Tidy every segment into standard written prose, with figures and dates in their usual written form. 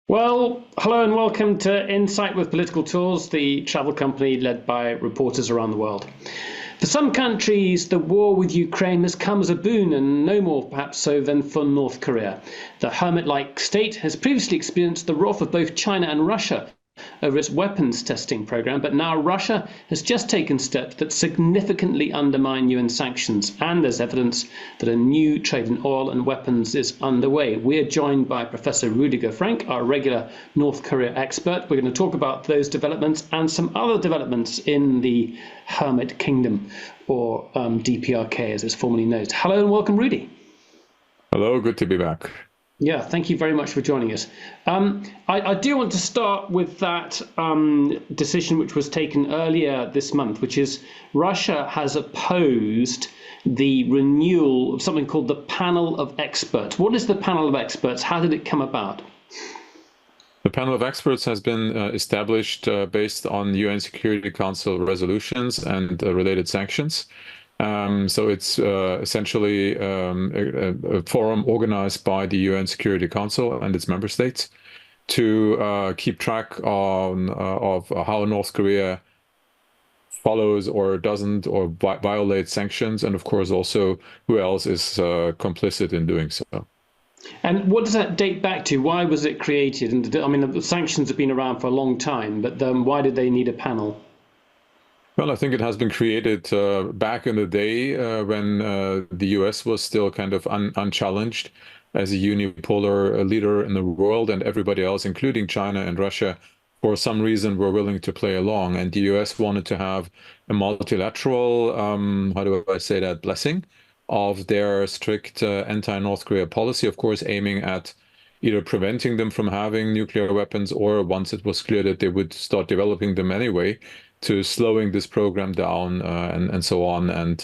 Well, hello and welcome to Insight with Political Tools, the travel company led by reporters around the world. For some countries, the war with Ukraine has come as a boon, and no more perhaps so than for North Korea. The hermit-like state has previously experienced the wrath of both China and Russia over its weapons testing program, but now Russia has just taken steps that significantly undermine UN sanctions, and there's evidence that a new trade in oil and weapons is underway. We're joined by Professor Rüdiger Frank, our regular North Korea expert. We're going to talk about those developments and some other developments in the Hermit Kingdom, or DPRK as it's formerly known. Hello and welcome, Rudy. Hello, good to be back. Yeah, thank you very much for joining us. I do want to start with that decision which was taken earlier this month, which is Russia has opposed the renewal of something called the Panel of Experts. What is the Panel of Experts? How did it come about? The panel of experts has been established based on UN Security Council resolutions and related sanctions. So it's essentially a forum organized by the UN Security Council and its member states to keep track of how North Korea follows or doesn't or violates sanctions, and of course also who else is complicit in doing so. And what does that date back to? Why was it created? And I mean, the sanctions have been around for a long time, but why did they need a panel? Well, I think it has been created back in the day when the US was still kind of unchallenged as a unipolar leader in the world, and everybody else, including China and Russia, for some reason were willing to play along. And the US wanted to have a multilateral, how do I say that, blessing of their strict anti-North Korea policy, of course, aiming at either preventing them from having nuclear weapons, or once it was clear that they would start developing them anyway, to slowing this program down and so on. And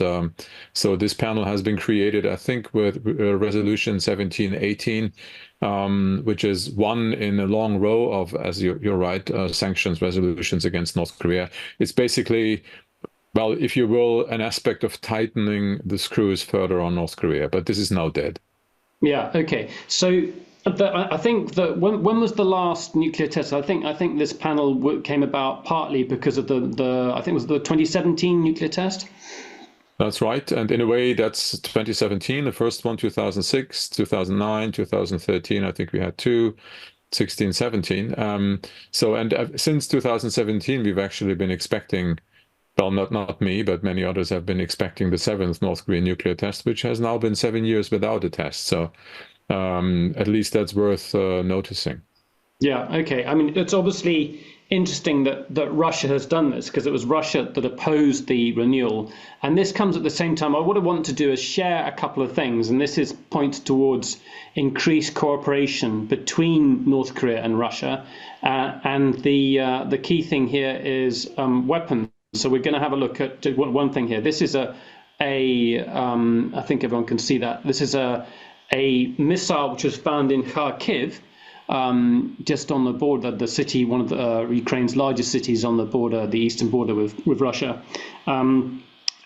so this panel has been created, I think, with Resolution 1718, which is one in a long row of, as you're right, sanctions resolutions against North Korea. It's basically, well, if you will, an aspect of tightening the screws further on North Korea, but this is now dead. Yeah, okay. So I think that when was the last nuclear test? I think this panel came about partly because of the I think it was the 2017 nuclear test. That's right. And in a way, that's 2017, the first one, 2006, 2009, 2013. I think we had two, 16, 17. So, and since 2017, we've actually been expecting, well, not me, but many others have been expecting the seventh North Korean nuclear test, which has now been 7 years without a test. So at least that's worth noticing. Yeah, okay. I mean, it's obviously interesting that Russia has done this, because it was Russia that opposed the renewal. And this comes at the same time. What I want to do is share a couple of things, and this is points towards increased cooperation between North Korea and Russia. And the key thing here is weapons. So we're going to have a look at one thing here. This is I think everyone can see that. This is a missile which was found in Kharkiv, just on the border, the city, one of the, Ukraine's largest cities on the border, the eastern border with Russia. And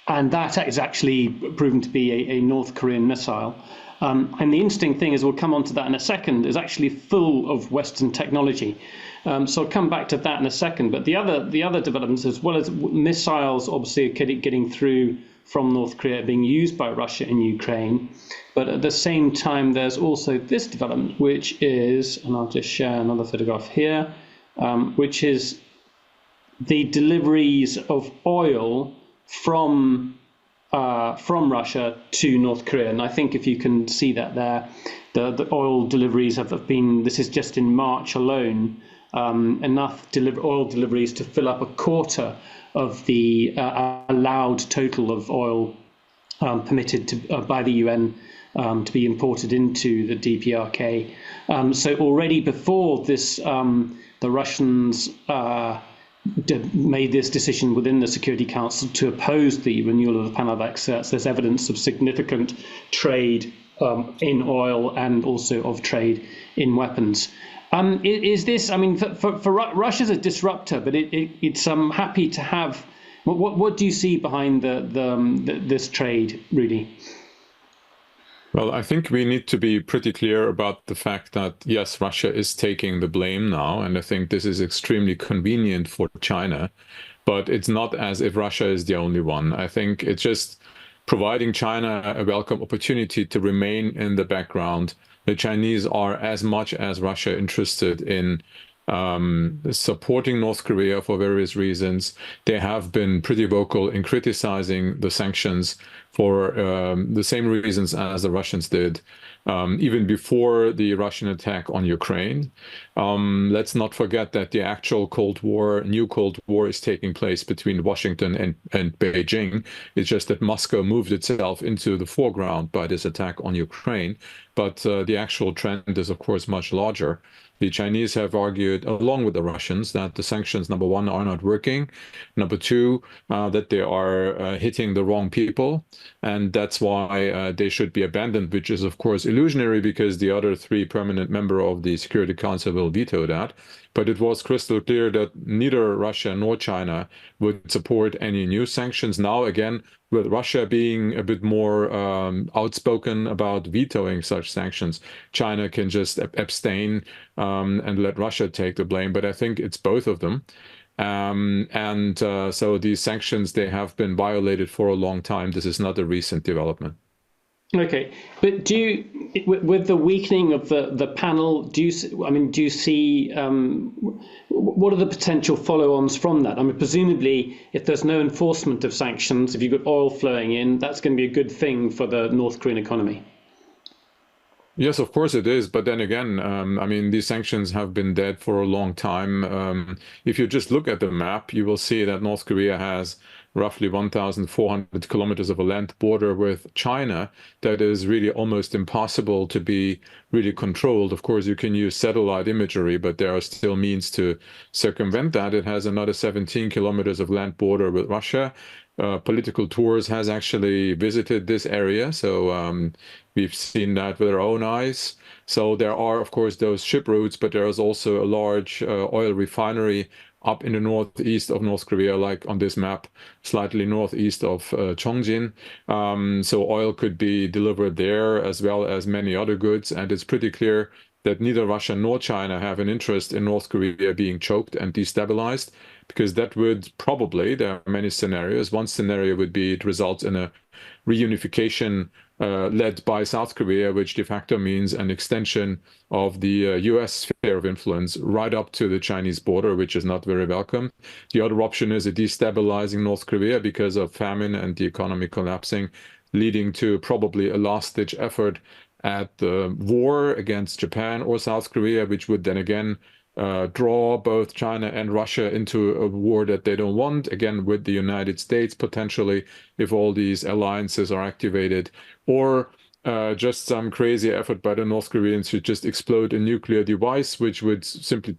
that is actually proven to be a North Korean missile. And the interesting thing is, we'll come on to that in a second, is actually full of Western technology. So I'll come back to that in a second. But the other developments, as well as missiles, obviously are getting through from North Korea, being used by Russia in Ukraine. But at the same time, there's also this development, which is, and I'll just share another photograph here, which is the deliveries of oil from Russia to North Korea. And I think if you can see that there, the oil deliveries have been, this is just in March alone, enough oil deliveries to fill up a quarter of the allowed total of oil permitted by the UN to be imported into the DPRK. So already before this, the Russians made this decision within the Security Council to oppose the renewal of the Panel of Experts. There's evidence of significant trade in oil and also of trade in weapons. Is this, I mean, for Russia's a disruptor, but it's happy to have. What do you see behind this trade, Rudy? Well, I think we need to be pretty clear about the fact that, yes, Russia is taking the blame now, and I think this is extremely convenient for China, but it's not as if Russia is the only one. I think it's just providing China a welcome opportunity to remain in the background. The Chinese are as much as Russia interested in supporting North Korea for various reasons. They have been pretty vocal in criticizing the sanctions for the same reasons as the Russians did, even before the Russian attack on Ukraine. Let's not forget that the actual Cold War, new Cold War, is taking place between Washington and Beijing. It's just that Moscow moved itself into the foreground by this attack on Ukraine. But the actual trend is, of course, much larger. The Chinese have argued, along with the Russians, that the sanctions, number one, are not working. Number two, that they are hitting the wrong people. And that's why they should be abandoned, which is, of course, illusionary because the other three permanent members of the Security Council will veto that. But it was crystal clear that neither Russia nor China would support any new sanctions. Now, again, with Russia being a bit more outspoken about vetoing such sanctions, China can just abstain and let Russia take the blame. But I think it's both of them. So these sanctions, they have been violated for a long time. This is not a recent development. Okay, but do you, with the weakening of the panel, do you see what are the potential follow-ons from that? I mean, presumably, if there's no enforcement of sanctions, if you've got oil flowing in, that's going to be a good thing for the North Korean economy. Yes, of course it is. But then again, I mean, these sanctions have been dead for a long time. If you just look at the map, you will see that North Korea has roughly 1,400 kilometers of a land border with China that is really almost impossible to be really controlled. Of course, you can use satellite imagery, but there are still means to circumvent that. It has another 17 kilometers of land border with Russia. Political Tours has actually visited this area, so we've seen that with our own eyes. So there are, of course, those ship routes, but there is also a large oil refinery up in the northeast of North Korea, like on this map, slightly northeast of Chongjin. So oil could be delivered there as well as many other goods. And it's pretty clear that neither Russia nor China have an interest in North Korea being choked and destabilized, because that would probably, there are many scenarios. One scenario would be it results in a reunification led by South Korea, which de facto means an extension of the US sphere of influence right up to the Chinese border, which is not very welcome. The other option is a destabilizing North Korea because of famine and the economy collapsing, leading to probably a last-ditch effort at the war against Japan or South Korea, which would then again draw both China and Russia into a war that they don't want, again, with the United States potentially, if all these alliances are activated, or just some crazy effort by the North Koreans to just explode a nuclear device, which would simply,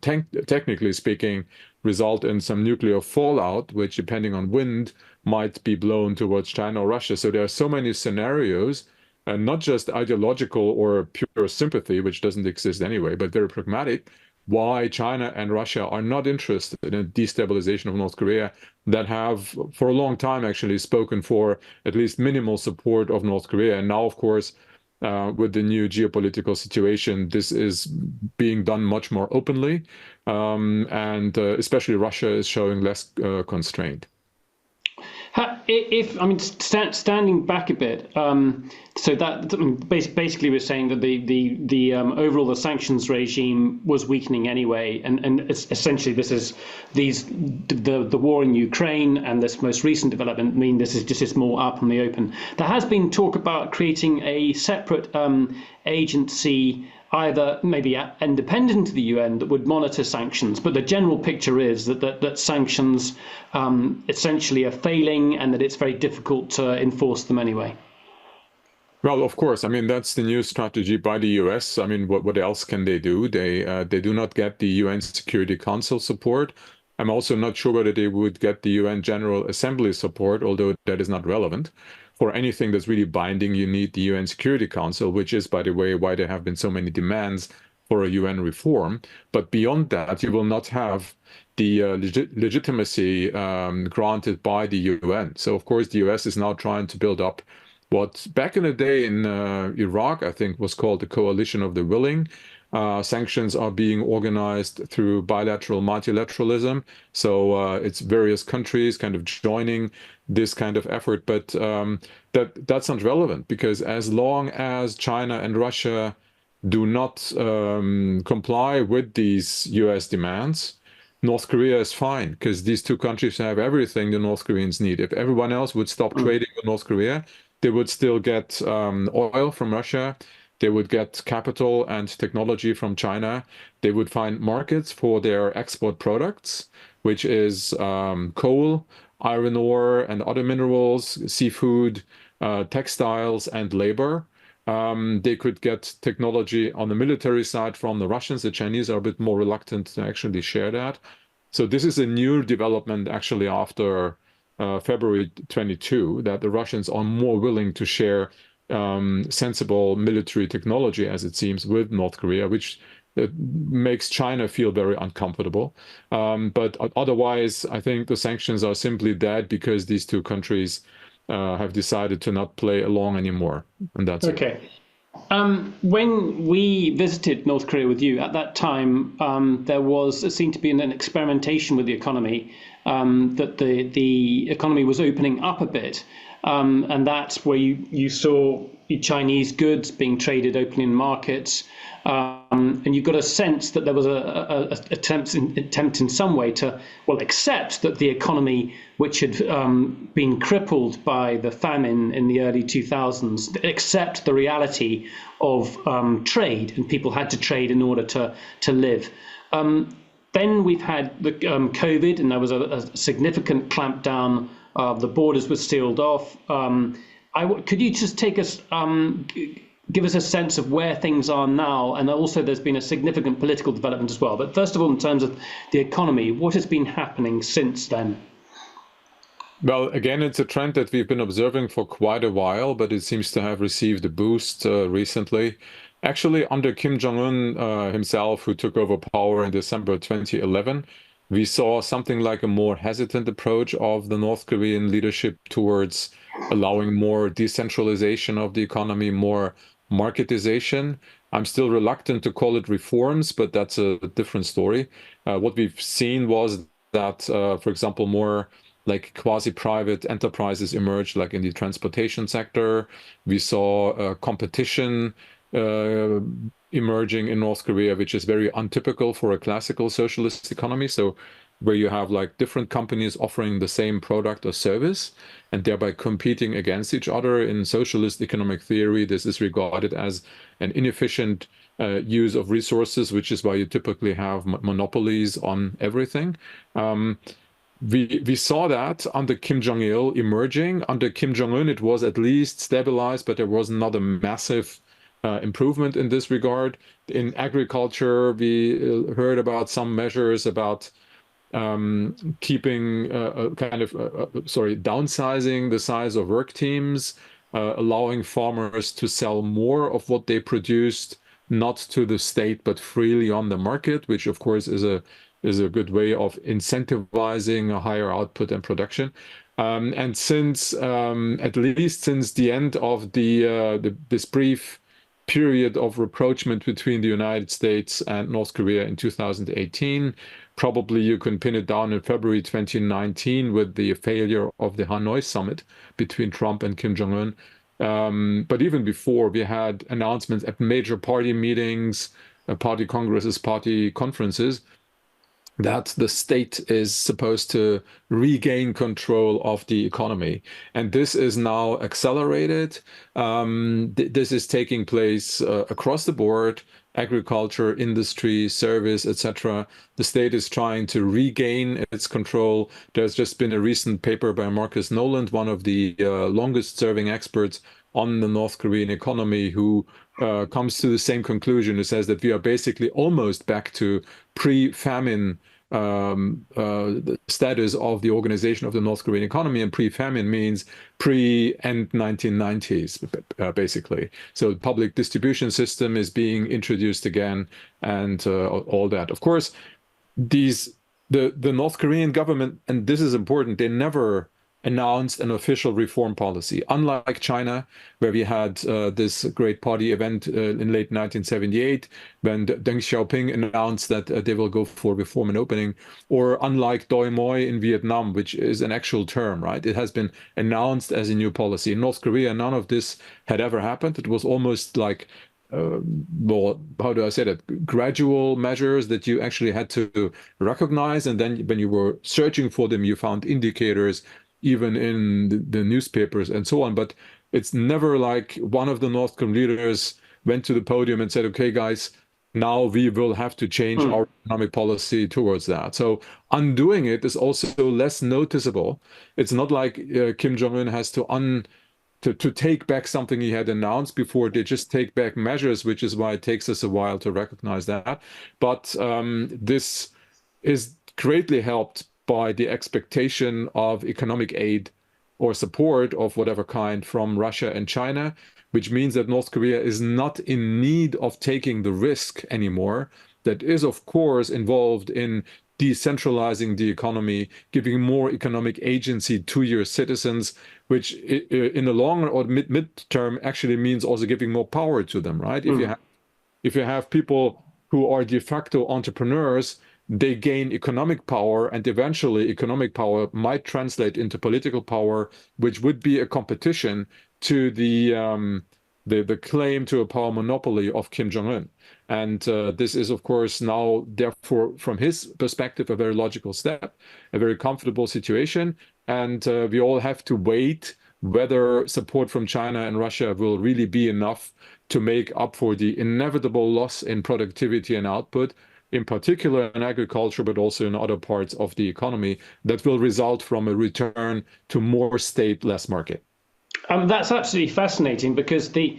technically speaking, result in some nuclear fallout, which, depending on wind, might be blown towards China or Russia. So there are so many scenarios, and not just ideological or pure sympathy, which doesn't exist anyway, but very pragmatic, why China and Russia are not interested in a destabilization of North Korea, that have for a long time actually spoken for at least minimal support of North Korea. And now, of course, with the new geopolitical situation, this is being done much more openly. And especially Russia is showing less constraint. If I mean, standing back a bit, so that basically we're saying that the overall the sanctions regime was weakening anyway, and essentially the war in Ukraine and this most recent development mean this is more up in the open. There has been talk about creating a separate agency, either maybe independent of the UN, that would monitor sanctions. But the general picture is that sanctions essentially are failing and that it's very difficult to enforce them anyway. Well, of course. I mean, that's the new strategy by the US. I mean, what else can they do? They do not get the UN Security Council support. I'm also not sure whether they would get the UN General Assembly support, although that is not relevant. For anything that's really binding, you need the UN Security Council, which is, by the way, why there have been so many demands for a UN reform. But beyond that, you will not have the legitimacy granted by the UN. So, of course, the US is now trying to build up what back in the day in Iraq, I think, was called the Coalition of the Willing. Sanctions are being organized through bilateral multilateralism. So it's various countries kind of joining this kind of effort. But that's not relevant, because as long as China and Russia do not comply with these US demands, North Korea is fine, because these two countries have everything the North Koreans need. If everyone else would stop trading with North Korea, they would still get oil from Russia. They would get capital and technology from China. They would find markets for their export products, which is coal, iron ore, and other minerals, seafood, textiles, and labor. They could get technology on the military side from the Russians. The Chinese are a bit more reluctant to actually share that. So this is a new development actually after February 22, that the Russians are more willing to share sensible military technology, as it seems, with North Korea, which makes China feel very uncomfortable. But otherwise, I think the sanctions are simply dead because these two countries have decided to not play along anymore. And that's Okay. When we visited North Korea with you, at that time, there seemed to be an experimentation with the economy, that the economy was opening up a bit. And that's where you saw Chinese goods being traded openly in markets. And you got a sense that there was a attempt in some way to, well, accept that the economy, which had been crippled by the famine in the early 2000s, accept the reality of trade, and people had to trade in order to live. Then we've had the COVID, and there was a significant clampdown. The borders were sealed off. Could you just take us, give us a sense of where things are now? And also there's been a significant political development as well. But first of all, in terms of the economy, what has been happening since then? Well, again, it's a trend that we've been observing for quite a while, but it seems to have received a boost recently. Actually, under Kim Jong-un himself, who took over power in December 2011, we saw something like a more hesitant approach of the North Korean leadership towards allowing more decentralization of the economy, more marketization. I'm still reluctant to call it reforms, but that's a different story. What we've seen was that, for example, more like quasi-private enterprises emerged, like in the transportation sector. We saw competition emerging in North Korea, which is very untypical for a classical socialist economy. So where you have like different companies offering the same product or service and thereby competing against each other. In socialist economic theory, this is regarded as an inefficient use of resources, which is why you typically have monopolies on everything. We saw that under Kim Jong-il emerging. Under Kim Jong-un, it was at least stabilized, but there was not a massive improvement in this regard. In agriculture, we heard about some measures about keeping downsizing the size of work teams, allowing farmers to sell more of what they produced, not to the state, but freely on the market, which of course is a good way of incentivizing a higher output and production. And since at least since the end of this brief period of rapprochement between the United States and North Korea in 2018, probably you can pin it down in February 2019 with the failure of the Hanoi summit between Trump and Kim Jong-un. But even before, we had announcements at major party meetings, party congresses, party conferences, that the state is supposed to regain control of the economy. And this is now accelerated. This is taking place across the board: agriculture, industry, service, etc. The state is trying to regain its control. There's just been a recent paper by Marcus Noland, one of the longest serving experts on the North Korean economy, who comes to the same conclusion. It says that we are basically almost back to pre-famine the status of the organization of the North Korean economy, and pre-famine means pre-end 1990s, basically. So public distribution system is being introduced again, and all that. Of course, the North Korean government, and this is important, they never announced an official reform policy. Unlike China, where we had this great party event in late 1978, when Deng Xiaoping announced that they will go for reform and opening, or unlike Doi Moi in Vietnam, which is an actual term, right? It has been announced as a new policy. In North Korea, none of this had ever happened. It was almost like well, how do I say that? Gradual measures that you actually had to recognize, and then when you were searching for them, you found indicators, even in the newspapers and so on. But it's never like one of the North Korean leaders went to the podium and said, "Okay, guys, now we will have to change our economic policy towards that." So undoing it is also less noticeable. It's not like Kim Jong-un has to take back something he had announced before. They just take back measures, which is why it takes us a while to recognize that. But this is greatly helped by the expectation of economic aid or support of whatever kind from Russia and China, which means that North Korea is not in need of taking the risk anymore. That is, of course, involved in decentralizing the economy, giving more economic agency to your citizens, which in the long or mid-term actually means also giving more power to them, right? If you have people who are de facto entrepreneurs, they gain economic power, and eventually economic power might translate into political power, which would be a competition to the claim to a power monopoly of Kim Jong-un. And this is, of course, now, therefore, from his perspective, a very logical step, a very comfortable situation. And we all have to wait whether support from China and Russia will really be enough to make up for the inevitable loss in productivity and output, in particular in agriculture, but also in other parts of the economy, that will result from a return to more state, less market. That's absolutely fascinating, because the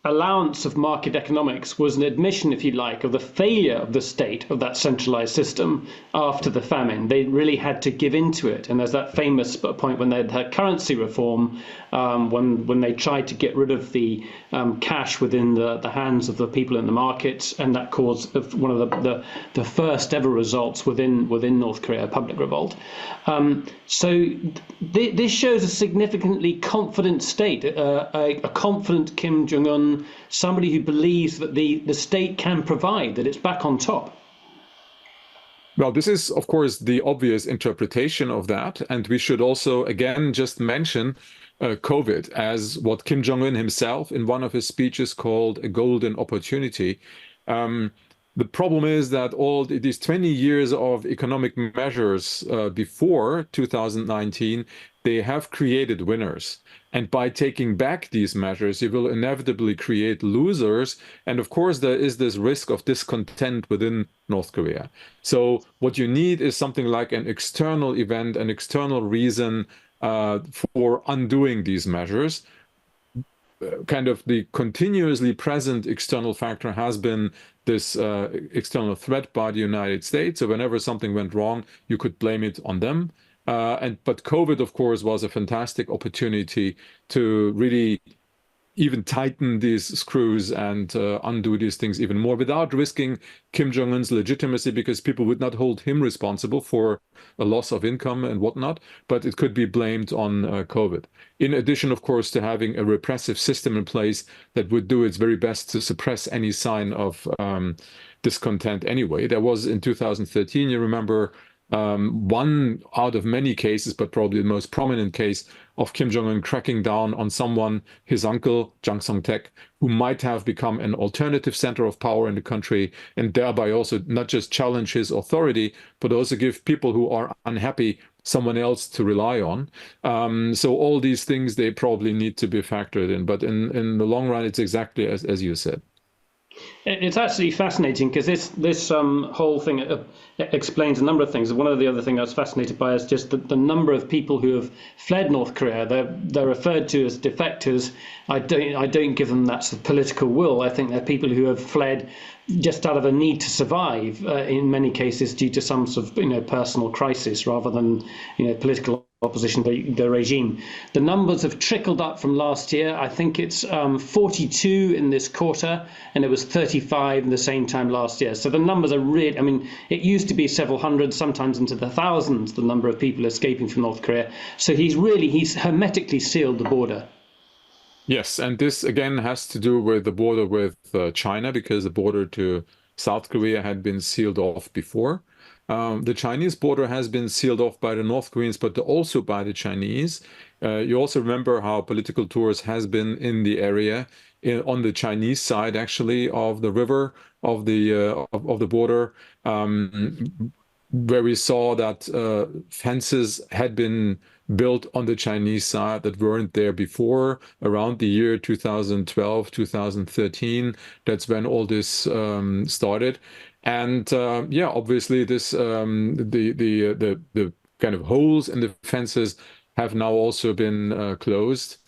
allowance of market economics was an admission, if you like, of the failure of the state, of that centralized system after the famine. They really had to give into it. And there's that famous point when they had currency reform, when they tried to get rid of the cash within the hands of the people in the markets, and that caused one of the first ever results within North Korea, a public revolt. So this shows a significantly confident state, a confident Kim Jong-un, somebody who believes that the state can provide, that it's back on top. Well, this is, of course, the obvious interpretation of that. And we should also, again, just mention COVID as what Kim Jong-un himself, in one of his speeches, called a golden opportunity. The problem is that all these 20 years of economic measures before 2019, they have created winners. And by taking back these measures, you will inevitably create losers. And of course, there is this risk of discontent within North Korea. So what you need is something like an external event, an external reason for undoing these measures. Kind of the continuously present external factor has been this external threat by the United States. So whenever something went wrong, you could blame it on them. But COVID, of course, was a fantastic opportunity to really even tighten these screws and undo these things even more without risking Kim Jong-un's legitimacy, because people would not hold him responsible for a loss of income and whatnot, but it could be blamed on COVID. In addition, of course, to having a repressive system in place that would do its very best to suppress any sign of discontent anyway. There was in 2013, you remember, one out of many cases, but probably the most prominent case of Kim Jong-un cracking down on someone, his uncle, Jang Song-taek, who might have become an alternative center of power in the country, and thereby also not just challenge his authority, but also give people who are unhappy someone else to rely on. So all these things, they probably need to be factored in. But in the long run, it's exactly as you said. It's absolutely fascinating, because this whole thing explains a number of things. One of the other things I was fascinated by is just the number of people who have fled North Korea. They're referred to as defectors. I don't give them that sort of political will. I think they're people who have fled just out of a need to survive, in many cases due to some sort of personal crisis rather than political opposition to the regime. The numbers have trickled up from last year. I think it's 42 in this quarter, and it was 35 in the same time last year. So the numbers are really, I mean, it used to be several hundred, sometimes into the thousands, the number of people escaping from North Korea. So he's hermetically sealed the border. Yes, and this again has to do with the border with China, because the border to South Korea had been sealed off before. The Chinese border has been sealed off by the North Koreans, but also by the Chinese. You also remember how political tours has been in the area, on the Chinese side, actually, of the river, of the border, where we saw that fences had been built on the Chinese side that weren't there before, around the year 2012, 2013. That's when all this started. And yeah, obviously this the kind of holes in the fences have now also been closed.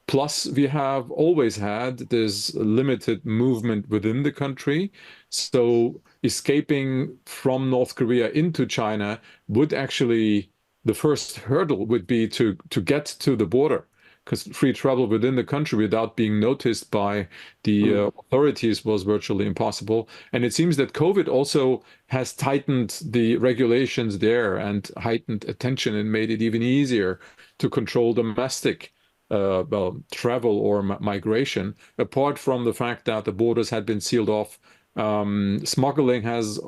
Plus, we have always had this limited movement within the country. So escaping from North Korea into China would actually, the first hurdle would be to get to the border, because free travel within the country without being noticed by the authorities was virtually impossible. And it seems that COVID also has tightened the regulations there and heightened attention and made it even easier to control domestic travel or migration. Apart from the fact that the borders had been sealed off, smuggling has,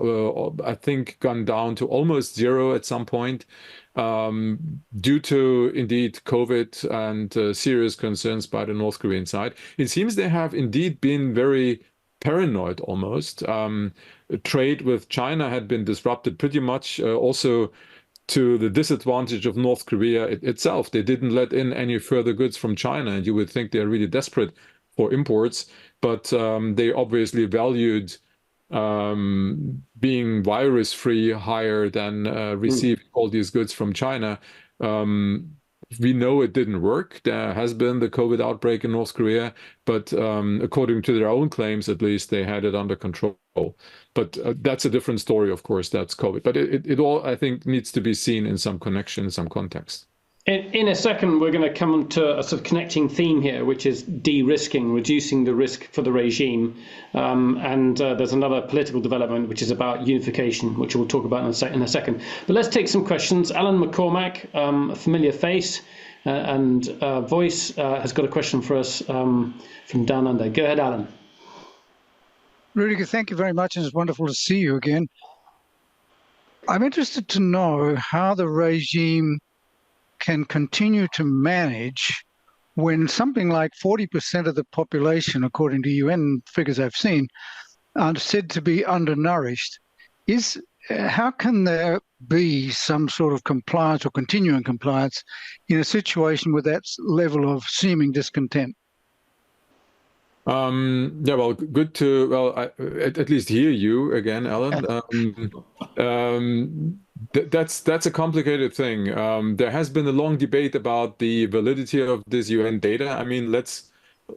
I think, gone down to almost zero at some point, due to indeed COVID and serious concerns by the North Korean side. It seems they have indeed been very paranoid almost. Trade with China had been disrupted pretty much, also to the disadvantage of North Korea itself. They didn't let in any further goods from China, and you would think they're really desperate for imports, but they obviously valued being virus-free higher than receiving all these goods from China. We know it didn't work. There has been the COVID outbreak in North Korea, but according to their own claims, at least, they had it under control. But that's a different story, of course, that's COVID. But it all, I think, needs to be seen in some connection, in some context. In a second, we're going to come to a sort of connecting theme here, which is de-risking, reducing the risk for the regime. And there's another political development, which is about unification, which we'll talk about in a second. But let's take some questions. Alan McCormack, a familiar face and voice, has got a question for us from down under. Go ahead, Alan. Rüdiger, thank you very much, and it's wonderful to see you again. I'm interested to know how the regime can continue to manage when something like 40% of the population, according to UN figures I've seen, are said to be undernourished. How can there be some sort of compliance or continuing compliance in a situation with that level of seeming discontent? Yeah, well, good to at least hear you again, Alan. That's a complicated thing. There has been a long debate about the validity of this UN data. I mean, let's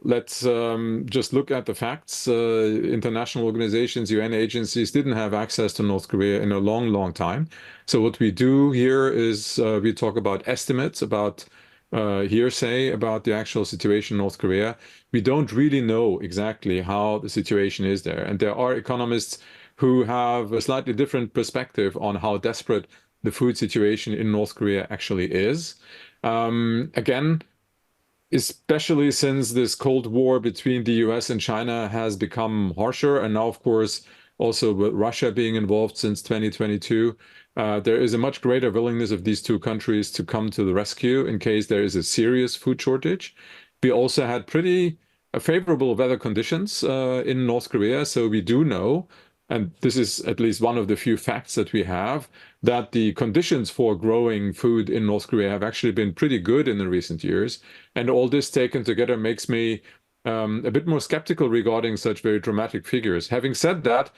just look at the facts. International organizations, UN agencies didn't have access to North Korea in a long, long time. So what we do here is we talk about estimates, about hearsay about the actual situation in North Korea. We don't really know exactly how the situation is there. And there are economists who have a slightly different perspective on how desperate the food situation in North Korea actually is. Again, especially since this Cold War between the US and China has become harsher, and now, of course, also with Russia being involved since 2022, there is a much greater willingness of these two countries to come to the rescue in case there is a serious food shortage. We also had pretty favorable weather conditions in North Korea, so we do know, and this is at least one of the few facts that we have, that the conditions for growing food in North Korea have actually been pretty good in the recent years. And all this taken together makes me a bit more skeptical regarding such very dramatic figures. Having said that,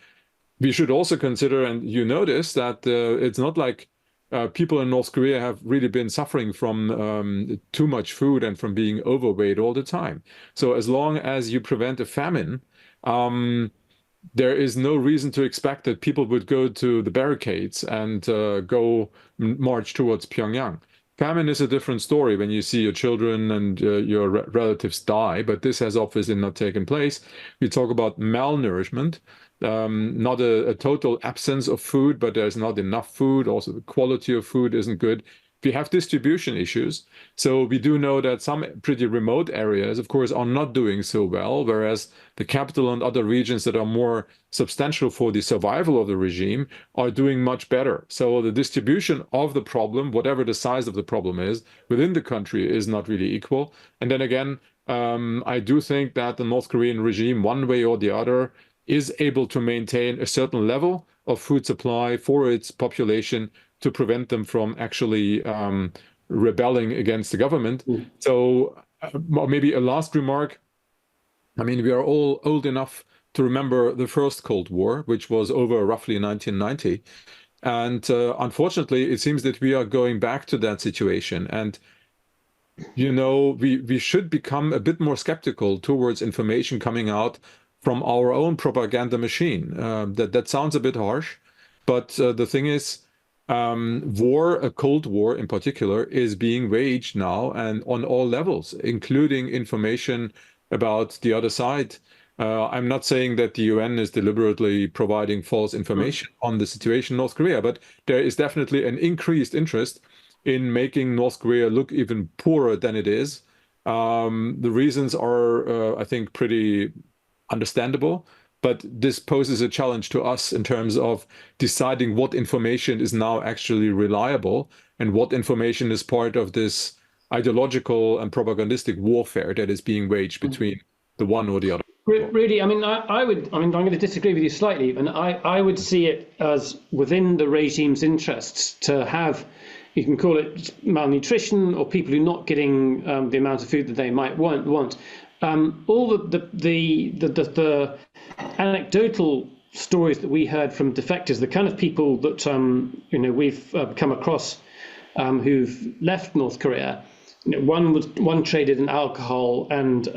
we should also consider, and you notice that it's not like people in North Korea have really been suffering from too much food and from being overweight all the time. So as long as you prevent a famine, there is no reason to expect that people would go to the barricades and go march towards Pyongyang. Famine is a different story when you see your children and your relatives die, but this has obviously not taken place. We talk about malnourishment, not a total absence of food, but there's not enough food. Also, the quality of food isn't good. We have distribution issues. So we do know that some pretty remote areas, of course, are not doing so well, whereas the capital and other regions that are more substantial for the survival of the regime are doing much better. So the distribution of the problem, whatever the size of the problem is, within the country is not really equal. And then again, I do think that the North Korean regime, one way or the other, is able to maintain a certain level of food supply for its population to prevent them from actually rebelling against the government. So maybe a last remark. I mean, we are all old enough to remember the first Cold War, which was over roughly 1990. And unfortunately, it seems that we are going back to that situation. And, you know, we should become a bit more skeptical towards information coming out from our own propaganda machine. That sounds a bit harsh, but the thing is, a Cold War in particular, is being waged now and on all levels, including information about the other side. I'm not saying that the UN is deliberately providing false information on the situation in North Korea, but there is definitely an increased interest in making North Korea look even poorer than it is. The reasons are, I think, pretty understandable, but this poses a challenge to us in terms of deciding what information is now actually reliable and what information is part of this ideological and propagandistic warfare that is being waged between the one or the other. Really, I mean, I'm going to disagree with you slightly, and I would see it as within the regime's interests to have, you can call it malnutrition or people who are not getting the amount of food that they might want. All the anecdotal stories that we heard from defectors, the kind of people that we've come across who've left North Korea. One traded in alcohol and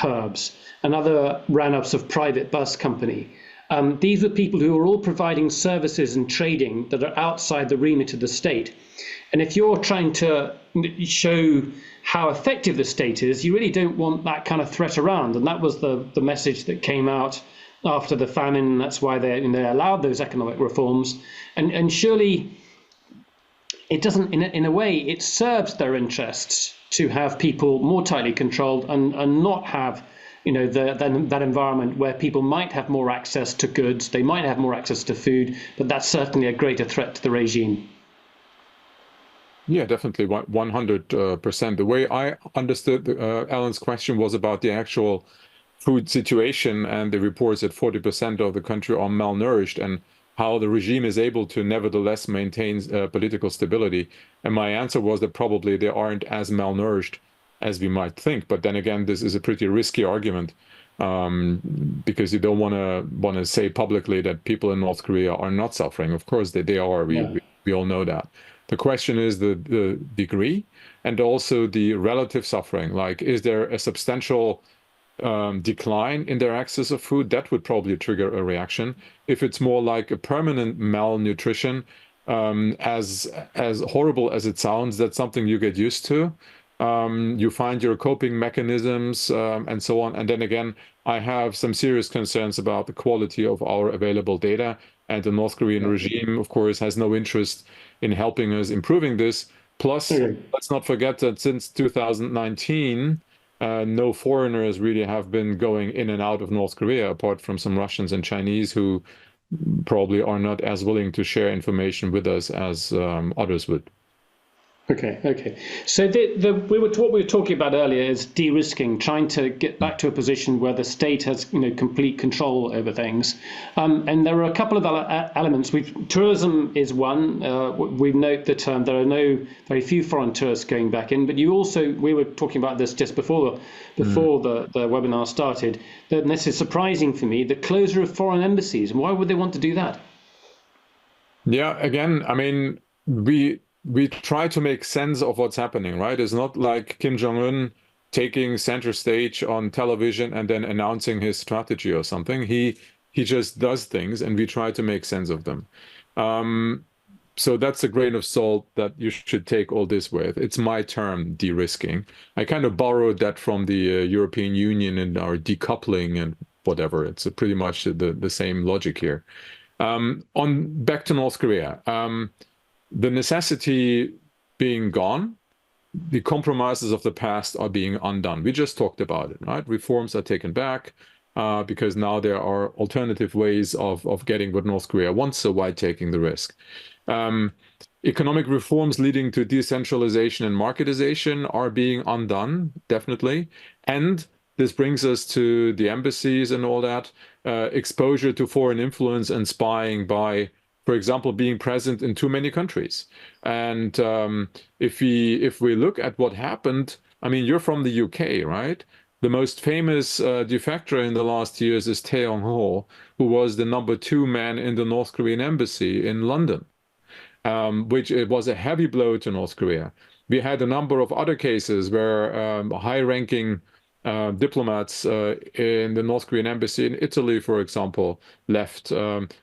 herbs. Another ran a sort of private bus company. These were people who are all providing services and trading that are outside the remit of the state. And if you're trying to show how effective the state is, you really don't want that kind of threat around. And that was the message that came out after the famine. And that's why they allowed those economic reforms. And surely it doesn't, in a way, it serves their interests to have people more tightly controlled and not have, that environment where people might have more access to goods, they might have more access to food, but that's certainly a greater threat to the regime. Yeah, definitely, 100%. The way I understood Alan's question was about the actual food situation and the reports that 40% of the country are malnourished and how the regime is able to nevertheless maintain political stability. And my answer was that probably they aren't as malnourished as we might think. But then again, this is a pretty risky argument because you don't want to say publicly that people in North Korea are not suffering. Of course, they are. We all know that. The question is the degree and also the relative suffering. Like, is there a substantial decline in their access of food? That would probably trigger a reaction. If it's more like a permanent malnutrition, as horrible as it sounds, that's something you get used to. You find your coping mechanisms and so on. And then again, I have some serious concerns about the quality of our available data. And the North Korean regime, of course, has no interest in helping us improving this. Plus, let's not forget that since 2019, no foreigners really have been going in and out of North Korea, apart from some Russians and Chinese who probably are not as willing to share information with us as others would. Okay. So what we were talking about earlier is de-risking, trying to get back to a position where the state has complete control over things. And there are a couple of elements. Tourism is one. We note that there are very few foreign tourists going back in. But we were talking about this just before the webinar started. That this is surprising for me, the closure of foreign embassies. Why would they want to do that? Yeah, again, I mean, we try to make sense of what's happening, right? It's not like Kim Jong-Un taking center stage on television and then announcing his strategy or something. He just does things and we try to make sense of them. So that's a grain of salt that you should take all this with. It's my term, de-risking. I kind of borrowed that from the European Union and our decoupling and whatever. It's pretty much the same logic here. On back to North Korea, the necessity being gone, the compromises of the past are being undone. We just talked about it, right? Reforms are taken back because now there are alternative ways of getting what North Korea wants, so why taking the risk? Economic reforms leading to decentralization and marketization are being undone, definitely. And this brings us to the embassies and all that, exposure to foreign influence and spying by, for example, being present in too many countries. And if we look at what happened, I mean, you're from the UK, right? The most famous defector in the last years is Tae Yong-ho, who was the #2 man in the North Korean embassy in London, which it was a heavy blow to North Korea. We had a number of other cases where high-ranking diplomats in the North Korean embassy in Italy, for example, left.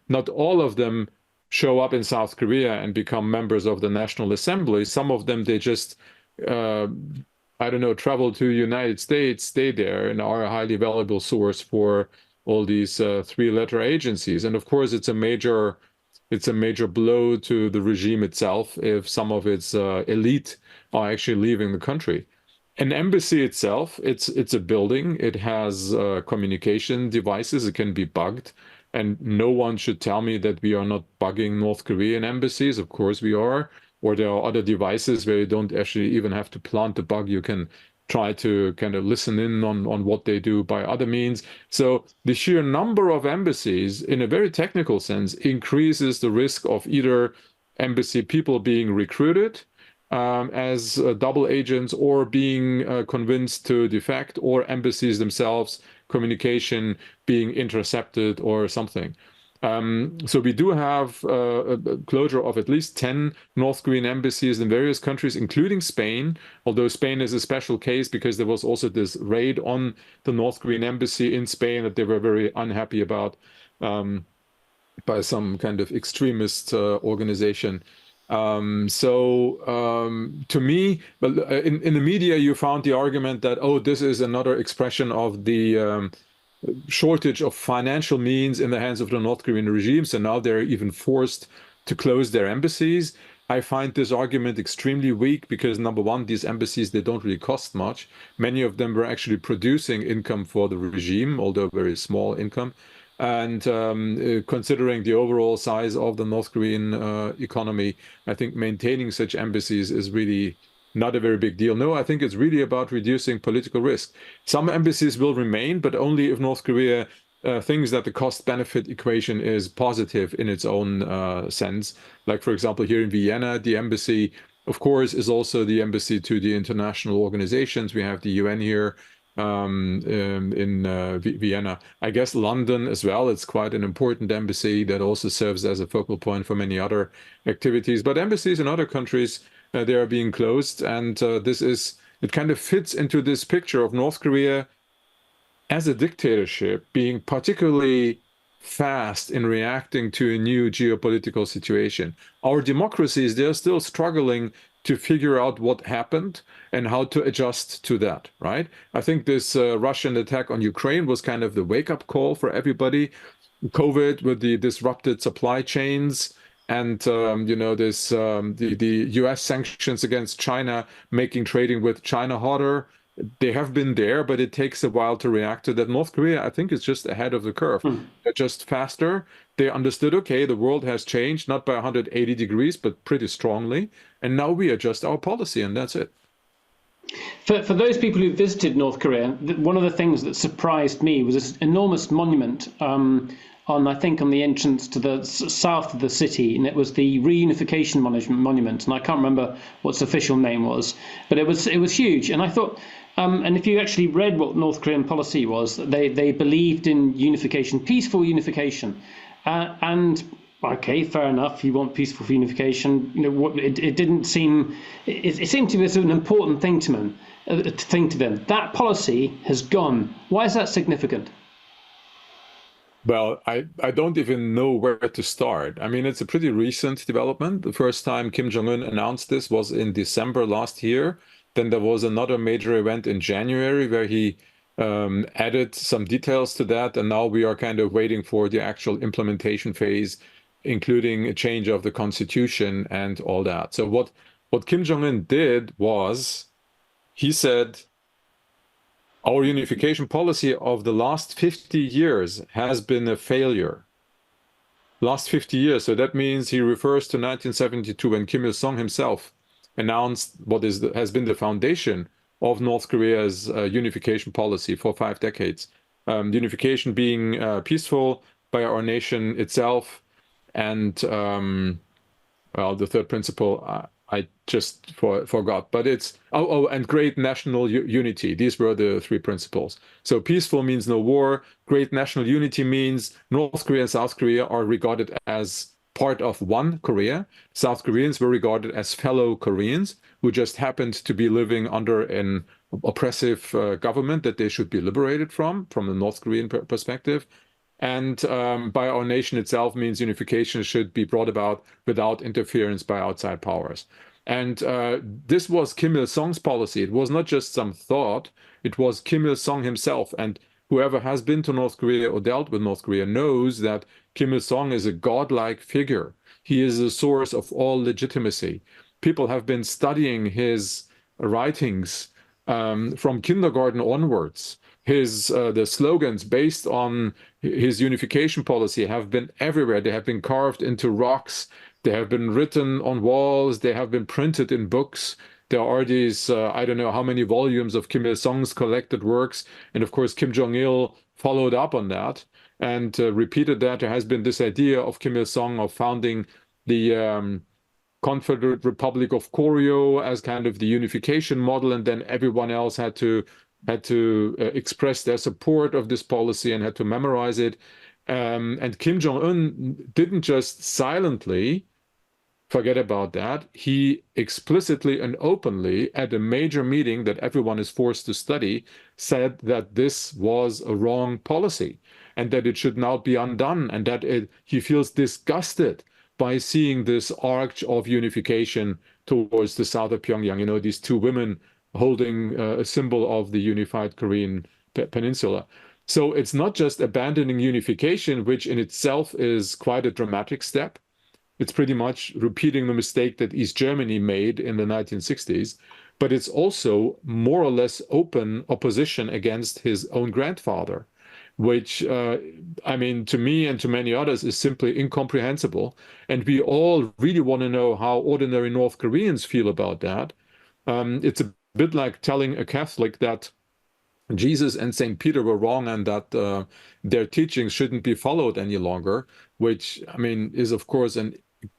Not all of them show up in South Korea and become members of the National Assembly. Some of them, they just, I don't know, travel to the United States, stay there, and are a highly valuable source for all these three-letter agencies. And of course, it's a major blow to the regime itself if some of its elite are actually leaving the country. An embassy itself, it's a building. It has communication devices. It can be bugged. And no one should tell me that we are not bugging North Korean embassies. Of course we are. Or there are other devices where you don't actually even have to plant the bug. You can try to kind of listen in on what they do by other means. So the sheer number of embassies, in a very technical sense, increases the risk of either embassy people being recruited as double agents or being convinced to defect, or embassies themselves, communication being intercepted or something. So we do have a closure of at least 10 North Korean embassies in various countries, including Spain, although Spain is a special case because there was also this raid on the North Korean embassy in Spain that they were very unhappy about by some kind of extremist organization. To me, but in the media, you found the argument that, oh, this is another expression of the shortage of financial means in the hands of the North Korean regime. So now they're even forced to close their embassies. I find this argument extremely weak because, number one, these embassies, they don't really cost much. Many of them were actually producing income for the regime, although very small income. And considering the overall size of the North Korean economy, I think maintaining such embassies is really not a very big deal. No, I think it's really about reducing political risk. Some embassies will remain, but only if North Korea thinks that the cost-benefit equation is positive in its own sense. Like, for example, here in Vienna, the embassy, of course, is also the embassy to the international organizations. We have the UN here in Vienna. I guess London as well, it's quite an important embassy that also serves as a focal point for many other activities. But embassies in other countries, they are being closed, and it kind of fits into this picture of North Korea as a dictatorship being particularly fast in reacting to a new geopolitical situation. Our democracies, they're still struggling to figure out what happened and how to adjust to that, right? I think this Russian attack on Ukraine was kind of the wake-up call for everybody. COVID with the disrupted supply chains, and the U.S. sanctions against China, making trading with China harder. They have been there, but it takes a while to react to that. North Korea, I think, is just ahead of the curve. They're just faster. They understood, okay, the world has changed, not by 180 degrees, but pretty strongly. And now we adjust our policy, and that's it. For those people who visited North Korea, one of the things that surprised me was this enormous monument I think, on the entrance to the south of the city, and it was the Reunification Monument, and I can't remember what its official name was, but it was huge. And I thought, and if you actually read what North Korean policy was, they believed in unification, peaceful unification, and okay, fair enough. You want peaceful unification. It didn't seem. It seemed to be an important thing to them. That policy has gone. Why is that significant? Well, I don't even know where to start. I mean, it's a pretty recent development. The first time Kim Jong-un announced this was in December last year. Then there was another major event in January where he added some details to that. And now we are kind of waiting for the actual implementation phase, including a change of the constitution and all that. So what Kim Jong-un did was he said, our unification policy of the last 50 years has been a failure. Last 50 years. So that means he refers to 1972 when Kim Il-sung himself announced what has been the foundation of North Korea's unification policy for 5 decades. Unification being peaceful by our nation itself, and well, the third principle I just forgot, but it's and great national unity. These were the 3 principles. So peaceful means no war. Great national unity means North Korea and South Korea are regarded as part of one Korea. South Koreans were regarded as fellow Koreans who just happened to be living under an oppressive government that they should be liberated from the North Korean perspective. And by our nation itself means unification should be brought about without interference by outside powers. And this was Kim Il-sung's policy. It was not just some thought. It was Kim Il-sung himself. And whoever has been to North Korea or dealt with North Korea knows that Kim Il-sung is a godlike figure. He is the source of all legitimacy. People have been studying his writings from kindergarten onwards. The slogans based on his unification policy have been everywhere. They have been carved into rocks. They have been written on walls. They have been printed in books. There are these, I don't know how many volumes of Kim Il-sung's collected works. And of course, Kim Jong-il followed up on that and repeated that. There has been this idea of Kim Il-sung of founding the Confederate Republic of Koryo as kind of the unification model, and then everyone else had to express their support of this policy and had to memorize it. And Kim Jong-un didn't just silently forget about that. He explicitly and openly, at a major meeting that everyone is forced to study, said that this was a wrong policy and that it should now be undone, and that he feels disgusted by seeing this arch of unification towards the south of Pyongyang. You know, these 2 women holding a symbol of the unified Korean peninsula. So it's not just abandoning unification, which in itself is quite a dramatic step. It's pretty much repeating the mistake that East Germany made in the 1960s, but it's also more or less open opposition against his own grandfather, which, I mean, to me and to many others is simply incomprehensible. And we all really want to know how ordinary North Koreans feel about that. It's a bit like telling a Catholic that Jesus and St. Peter were wrong and that their teachings shouldn't be followed any longer, which, I mean, is of course an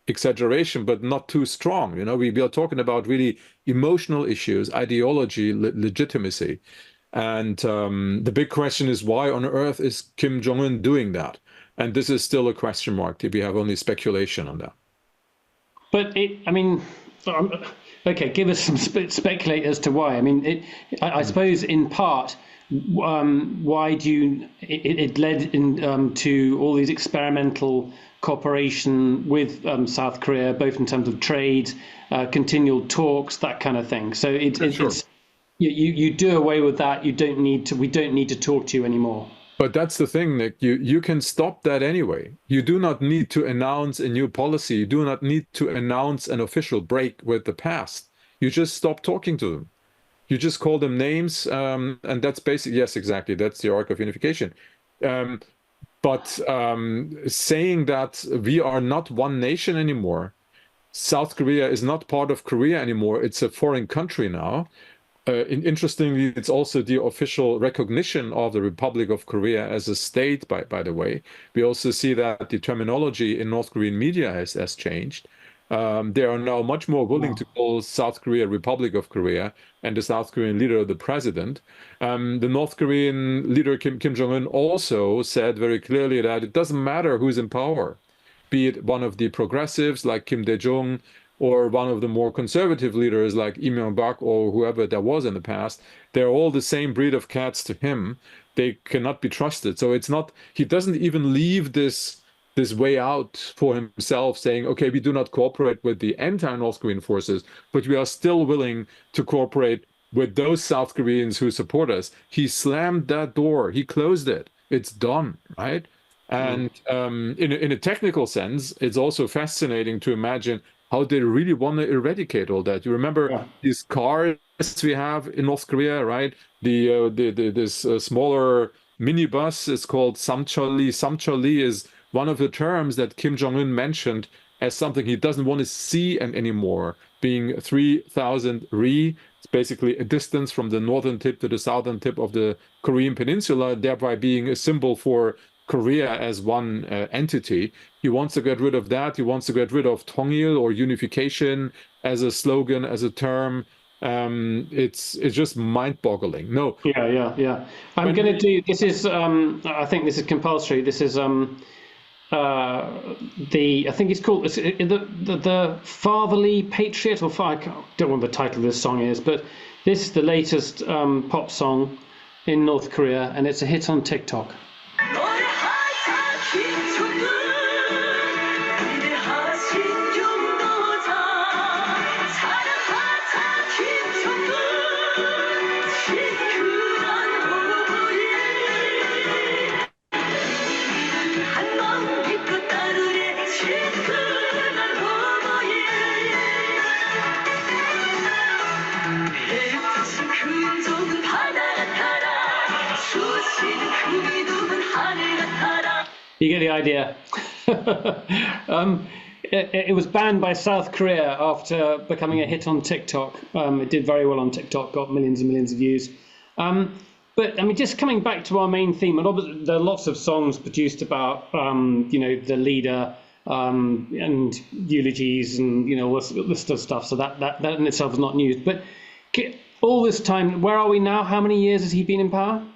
exaggeration, but not too strong. You know, we are talking about really emotional issues, ideology, legitimacy. And the big question is, why on earth is Kim Jong-un doing that? And this is still a question mark. We have only speculation on that. But I mean, okay, give us some speculate as to why. I mean, I suppose in part, why do it led to all these experimental cooperation with South Korea, both in terms of trade, continual talks, that kind of thing. So it's you do away with that. We don't need to talk to you anymore. But that's the thing, Nick. You can stop that anyway. You do not need to announce a new policy. You do not need to announce an official break with the past. You just stop talking to them. You just call them names, and that's basically, yes, exactly. That's the arc of unification. But saying that we are not one nation anymore, South Korea is not part of Korea anymore. It's a foreign country now. Interestingly, it's also the official recognition of the Republic of Korea as a state, by the way. We also see that the terminology in North Korean media has changed. They are now much more willing to call South Korea Republic of Korea, and the South Korean leader the president. The North Korean leader Kim Jong-un also said very clearly that it doesn't matter who's in power, be it one of the progressives like Kim Dae-jung, or one of the more conservative leaders like Lee Myung-bak or whoever there was in the past. They're all the same breed of cats to him. they cannot be trusted. So it's not, he doesn't even leave this way out for himself, saying, okay, we do not cooperate with the anti-North Korean forces, but we are still willing to cooperate with those South Koreans who support us. He slammed that door. He closed it. It's done, right? And in a technical sense, it's also fascinating to imagine how they really want to eradicate all that. You remember these cars we have in North Korea, right? This smaller minibus is called samcholi. Samcholi is one of the terms that Kim Jong-un mentioned as something he doesn't want to see anymore, being 3,000 ri. It's basically a distance from the northern tip to the southern tip of the Korean peninsula, thereby being a symbol for Korea as one entity. He wants to get rid of that. He wants to get rid of Tongil, or unification, as a slogan, as a term. It's just mind-boggling. No. Yeah. I'm going to do. This is. I think this is compulsory. This is. I think it's called the Fatherly Patriot, or I don't know what the title of this song is, but this is the latest pop song in North Korea, and it's a hit on TikTok. You get the idea. It was banned by South Korea after becoming a hit on TikTok. It did very well on TikTok, got millions and millions of views. But I mean, just coming back to our main theme, and there are lots of songs produced about, the leader and eulogies and all this sort of stuff. So that in itself is not news. But all this time, where are we now? How many years has he been in power?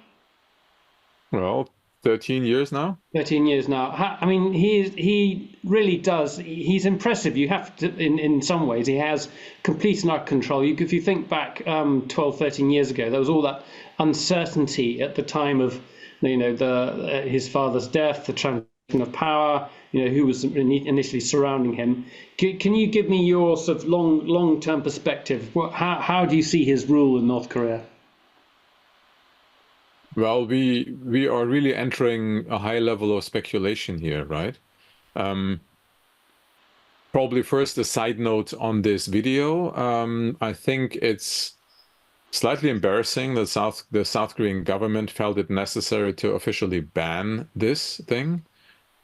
Well, 13 years now. 13 years now. I mean, he really does. He's impressive. You have to, in some ways, he has complete and utter control. If you think back 12, 13 years ago, there was all that uncertainty at the time of, his father's death, the transition of power, who was initially surrounding him. Can you give me your sort of long-term perspective? How do you see his rule in North Korea? Well, we are really entering a high level of speculation here, right? Probably first a side note on this video. I think it's slightly embarrassing that the South Korean government felt it necessary to officially ban this thing.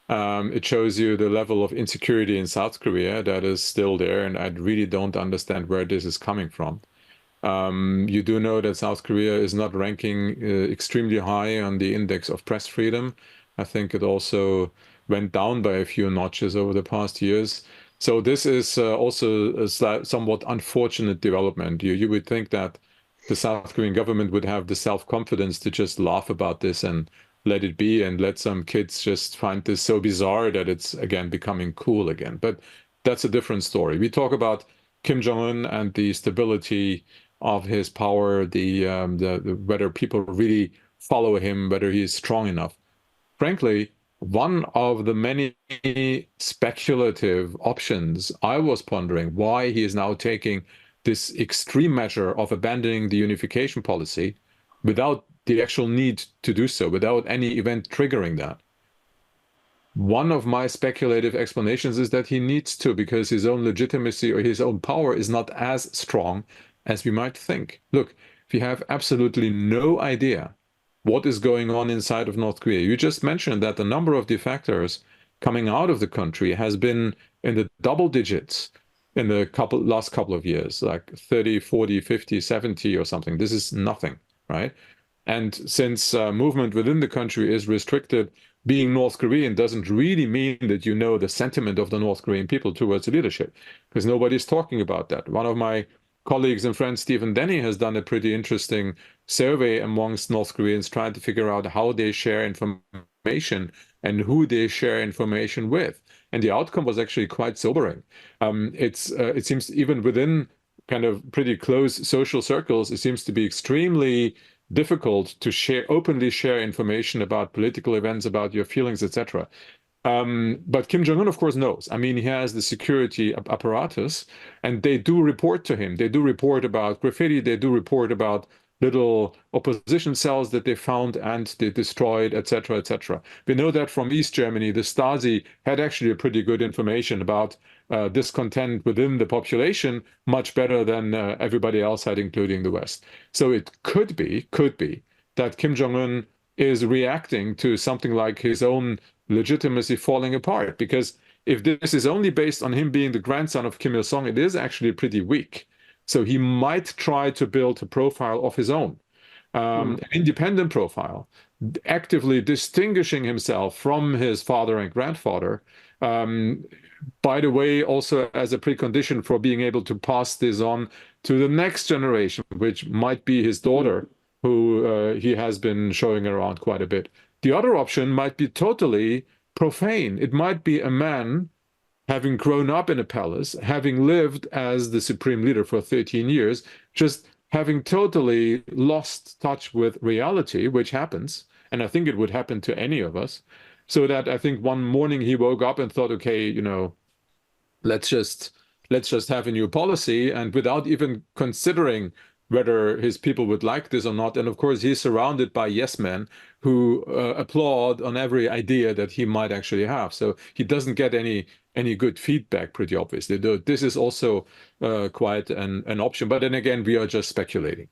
It shows you the level of insecurity in South Korea that is still there, and I really don't understand where this is coming from. You do know that South Korea is not ranking extremely high on the index of press freedom. I think it also went down by a few notches over the past years. So this is also a somewhat unfortunate development. You would think that the South Korean government would have the self-confidence to just laugh about this and let it be, and let some kids just find this so bizarre that it's again becoming cool again. But that's a different story. We talk about Kim Jong-un and the stability of his power, the whether people really follow him, whether he is strong enough. Frankly, one of the many speculative options I was pondering why he is now taking this extreme measure of abandoning the unification policy without the actual need to do so, without any event triggering that. One of my speculative explanations is that he needs to, because his own legitimacy or his own power is not as strong as we might think. Look, if you have absolutely no idea what is going on inside of North Korea, you just mentioned that the number of defectors coming out of the country has been in the double digits in the last couple of years, like 30, 40, 50, 70 or something. This is nothing, right? And since movement within the country is restricted, being North Korean doesn't really mean that you know the sentiment of the North Korean people towards the leadership, because nobody's talking about that. One of my colleagues and friends, Stephen Denny, has done a pretty interesting survey amongst North Koreans trying to figure out how they share information and who they share information with. And the outcome was actually quite sobering. It seems even within kind of pretty close social circles, it seems to be extremely difficult to openly share information about political events, about your feelings, etc. But Kim Jong-un, of course, knows. I mean, he has the security apparatus, and they do report to him. They do report about graffiti. They do report about little opposition cells that they found and they destroyed, etc., etc. We know that from East Germany, the Stasi had actually a pretty good information about discontent within the population, much better than everybody else had, including the West. So it could be that Kim Jong-un is reacting to something like his own legitimacy falling apart. Because if this is only based on him being the grandson of Kim Il-sung, it is actually pretty weak. So he might try to build a profile of his own, an independent profile, actively distinguishing himself from his father and grandfather. By the way, also as a precondition for being able to pass this on to the next generation, which might be his daughter, who he has been showing around quite a bit. The other option might be totally profane. It might be a man having grown up in a palace, having lived as the supreme leader for 13 years, just having totally lost touch with reality, which happens, and I think it would happen to any of us, so that I think one morning he woke up and thought, okay, you know, let's just have a new policy, and without even considering whether his people would like this or not. And of course, he's surrounded by yes men who applaud on every idea that he might actually have. So he doesn't get any good feedback, pretty obviously. This is also quite an option. But then again, we are just speculating.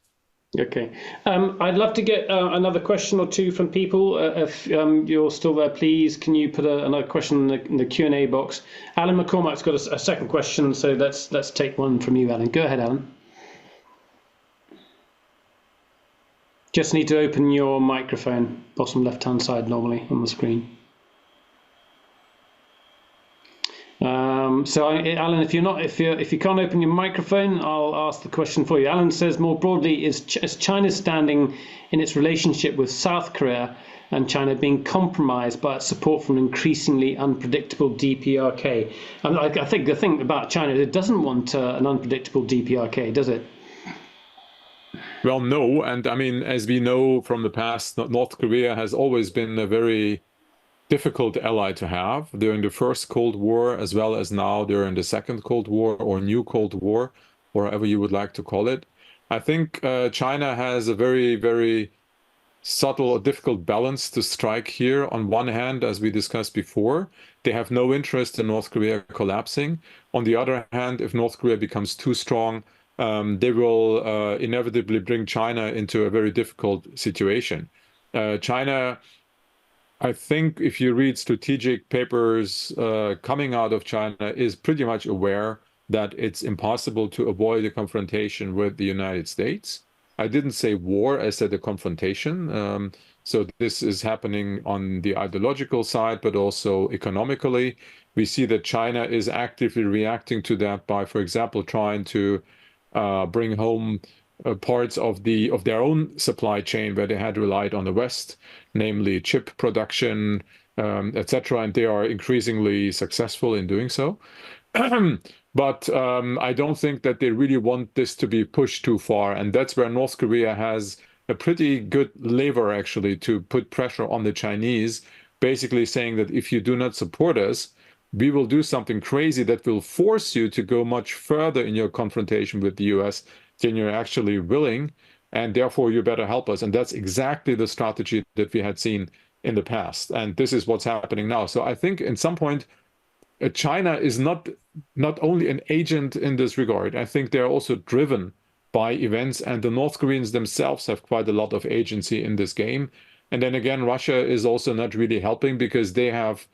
Okay. I'd love to get another question or two from people. If you're still there, please, can you put another question in the Q&A box? Alan McCormack's got a second question, so let's take one from you, Alan. Go ahead, Alan. Just need to open your microphone, bottom left-hand side normally on the screen. So Alan, if you can't open your microphone, I'll ask the question for you. Alan says, more broadly, is China's standing in its relationship with South Korea and China being compromised by its support from an increasingly unpredictable DPRK? I think the thing about China is it doesn't want an unpredictable DPRK, does it? Well, no. And I mean, as we know from the past, North Korea has always been a very difficult ally to have during the first Cold War, as well as now during the second Cold War or new Cold War, or however you would like to call it. I think China has a very, very subtle, difficult balance to strike here. On one hand, as we discussed before, they have no interest in North Korea collapsing. On the other hand, if North Korea becomes too strong, they will inevitably bring China into a very difficult situation. China, I think if you read strategic papers coming out of China, is pretty much aware that it's impossible to avoid a confrontation with the United States. I didn't say war, I said a confrontation. So this is happening on the ideological side, but also economically. We see that China is actively reacting to that by, for example, trying to bring home parts of their own supply chain where they had relied on the West, namely chip production, etc. And they are increasingly successful in doing so. But I don't think that they really want this to be pushed too far. And that's where North Korea has a pretty good lever, actually, to put pressure on the Chinese, basically saying that if you do not support us, we will do something crazy that will force you to go much further in your confrontation with the US than you're actually willing, and therefore you better help us. And that's exactly the strategy that we had seen in the past. And this is what's happening now. So I think in some point, China is not only an agent in this regard. I think they're also driven by events, and the North Koreans themselves have quite a lot of agency in this game. And then again, Russia is also not really helping because they have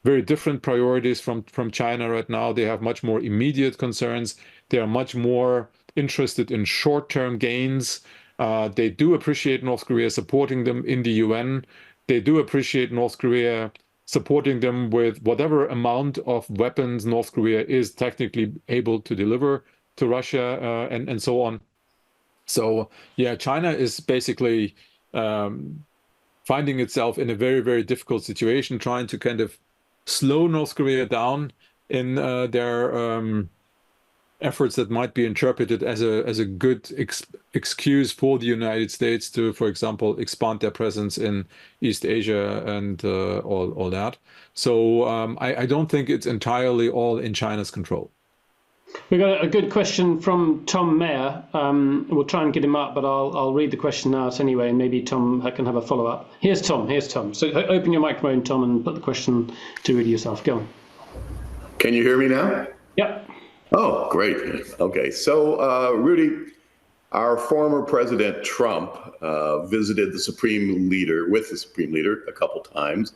very different priorities from China right now. They have much more immediate concerns. They are much more interested in short-term gains. They do appreciate North Korea supporting them in the UN. They do appreciate North Korea supporting them with whatever amount of weapons North Korea is technically able to deliver to Russia, and so on. So yeah, China is basically finding itself in a very, very difficult situation, trying to kind of slow North Korea down in their efforts that might be interpreted as a good excuse for the United States to, for example, expand their presence in East Asia and all that. So I don't think it's entirely all in China's control. We got a good question from Tom Mayer. We'll try and get him up, but I'll read the question out anyway, and maybe Tom can have a follow-up. Here's Tom. So open your microphone, Tom, and put the question to Rudy yourself. Go on. Can you hear me now? Yep. Oh, great. Okay. So, Rudy, our former President Trump visited the Supreme Leader a couple times.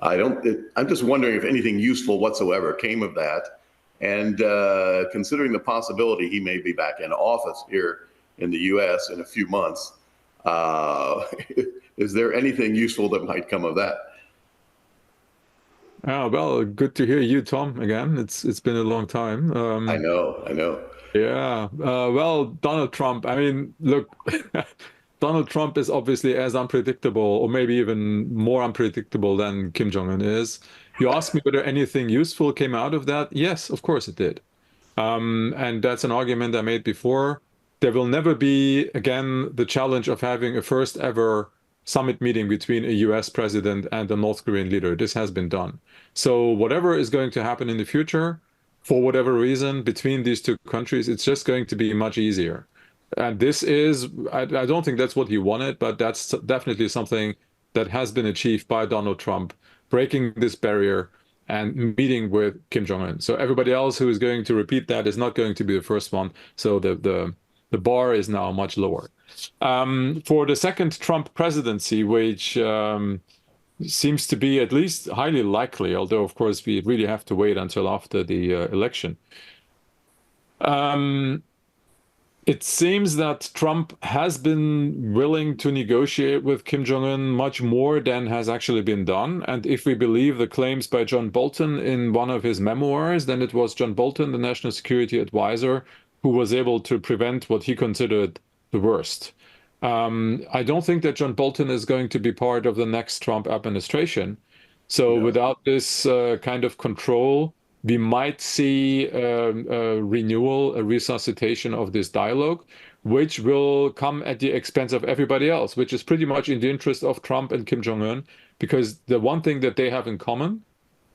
I'm just wondering if anything useful whatsoever came of that. And considering the possibility he may be back in office here in the U.S. in a few months, is there anything useful that might come of that? Oh, well, good to hear you, Tom, again. It's been a long time. I know. Yeah. Well, Donald Trump, I mean, look, Donald Trump is obviously as unpredictable, or maybe even more unpredictable than Kim Jong-un is. You asked me whether anything useful came out of that. Yes, of course it did. And that's an argument I made before. There will never be, again, the challenge of having a first ever summit meeting between a US president and a North Korean leader. This has been done. So whatever is going to happen in the future, for whatever reason, between these two countries, it's just going to be much easier. And this is, I don't think that's what he wanted, but that's definitely something that has been achieved by Donald Trump, breaking this barrier and meeting with Kim Jong-un. So everybody else who is going to repeat that is not going to be the first one. So the bar is now much lower. For the second Trump presidency, which seems to be at least highly likely, although of course we really have to wait until after the election. It seems that Trump has been willing to negotiate with Kim Jong-un much more than has actually been done. And if we believe the claims by John Bolton in one of his memoirs, then it was John Bolton, the National Security Advisor, who was able to prevent what he considered the worst. I don't think that John Bolton is going to be part of the next Trump administration. So without this kind of control, we might see a renewal, a resuscitation of this dialogue, which will come at the expense of everybody else, which is pretty much in the interest of Trump and Kim Jong-un, because the one thing that they have in common,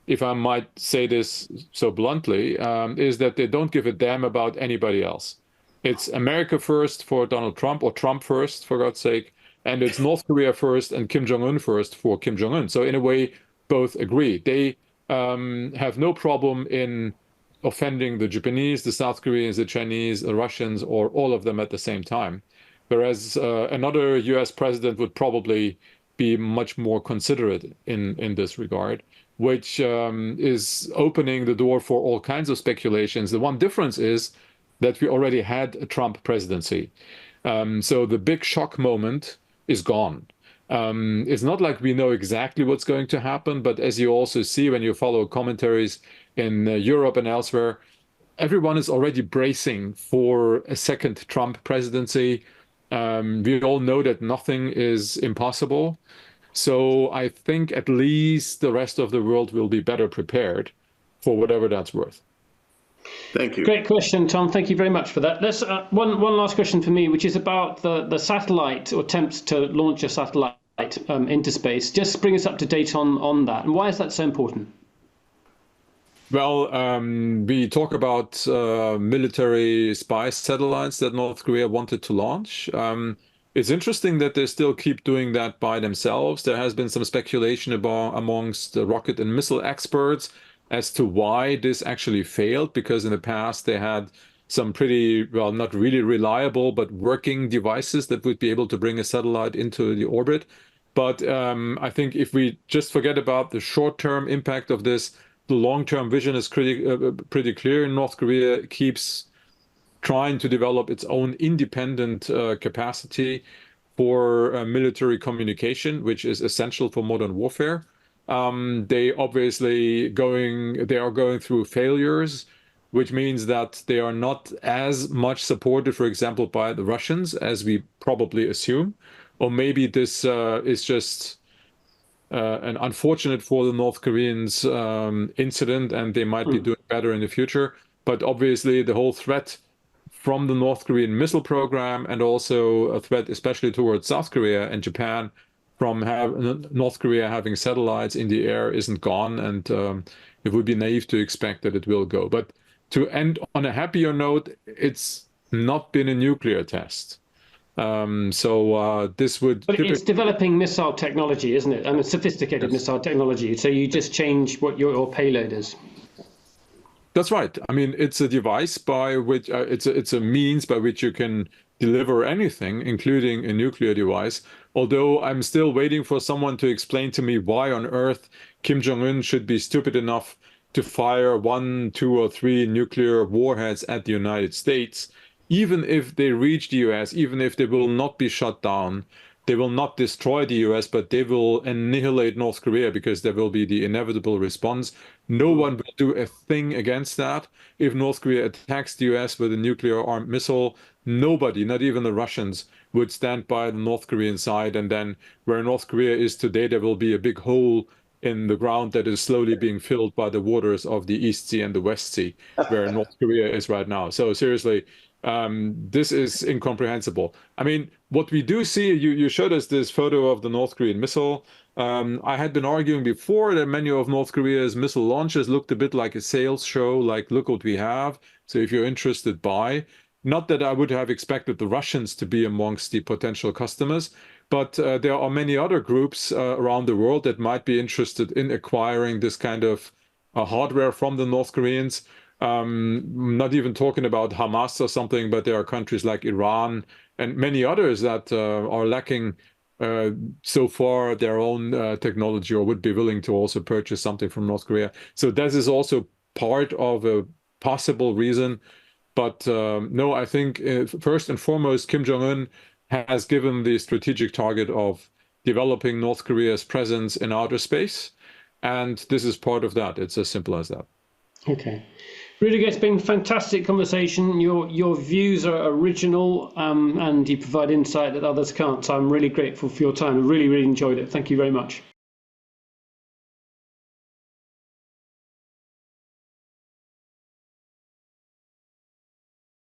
if I might say this so bluntly, is that they don't give a damn about anybody else. It's America first for Donald Trump, or Trump first, for God's sake, and it's North Korea first and Kim Jong-un first for Kim Jong-un. So in a way, both agree. They have no problem in offending the Japanese, the South Koreans, the Chinese, the Russians, or all of them at the same time. Whereas another US president would probably be much more considerate in this regard, which is opening the door for all kinds of speculations. The one difference is that we already had a Trump presidency. So the big shock moment is gone. It's not like we know exactly what's going to happen, but as you also see when you follow commentaries in Europe and elsewhere, everyone is already bracing for a second Trump presidency. We all know that nothing is impossible. So I think at least the rest of the world will be better prepared for whatever that's worth. Thank you. Great question, Tom. Thank you very much for that. Let's one last question for me, which is about the satellite, or attempts to launch a satellite into space. Just bring us up to date on that. And why is that so important? Well, we talk about military spy satellites that North Korea wanted to launch. It's interesting that they still keep doing that by themselves. There has been some speculation amongst the rocket and missile experts as to why this actually failed, because in the past they had some pretty, well, not really reliable, but working devices that would be able to bring a satellite into the orbit. But I think if we just forget about the short-term impact of this, the long-term vision is pretty clear. North Korea keeps trying to develop its own independent capacity for military communication, which is essential for modern warfare. They obviously are going through failures, which means that they are not as much supported, for example, by the Russians as we probably assume. Or maybe this is just an unfortunate for the North Koreans incident, and they might be doing better in the future. But obviously, the whole threat from the North Korean missile program, and also a threat especially towards South Korea and Japan from North Korea having satellites in the air isn't gone, and it would be naive to expect that it will go. But to end on a happier note, it's not been a nuclear test. This would... But it's developing missile technology, isn't it? And a sophisticated missile technology. So you just change what your payload is. That's right. I mean, it's a device by which it's a means by which you can deliver anything, including a nuclear device. Although I'm still waiting for someone to explain to me why on earth Kim Jong-un should be stupid enough to fire 1, 2, or 3 nuclear warheads at the United States, even if they reach the US, even if they will not be shut down. They will not destroy the US, but they will annihilate North Korea, because there will be the inevitable response. No one will do a thing against that. If North Korea attacks the US with a nuclear armed missile, nobody, not even the Russians, would stand by the North Korean side. And then where North Korea is today, there will be a big hole in the ground that is slowly being filled by the waters of the East Sea and the West Sea, where North Korea is right now. So seriously, this is incomprehensible. I mean, what we do see, you showed us this photo of the North Korean missile. I had been arguing before that many of North Korea's missile launches looked a bit like a sales show, like, look what we have. So if you're interested, buy. Not that I would have expected the Russians to be amongst the potential customers, but there are many other groups around the world that might be interested in acquiring this kind of hardware from the North Koreans. Not even talking about Hamas or something, but there are countries like Iran and many others that are lacking so far their own technology, or would be willing to also purchase something from North Korea. So this is also part of a possible reason. But no, I think first and foremost, Kim Jong-un has given the strategic target of developing North Korea's presence in outer space. And this is part of that. It's as simple as that. Okay. Rüdiger, it's been a fantastic conversation. Your views are original, and you provide insight that others can't. So I'm really grateful for your time. I really, really enjoyed it. Thank you very much.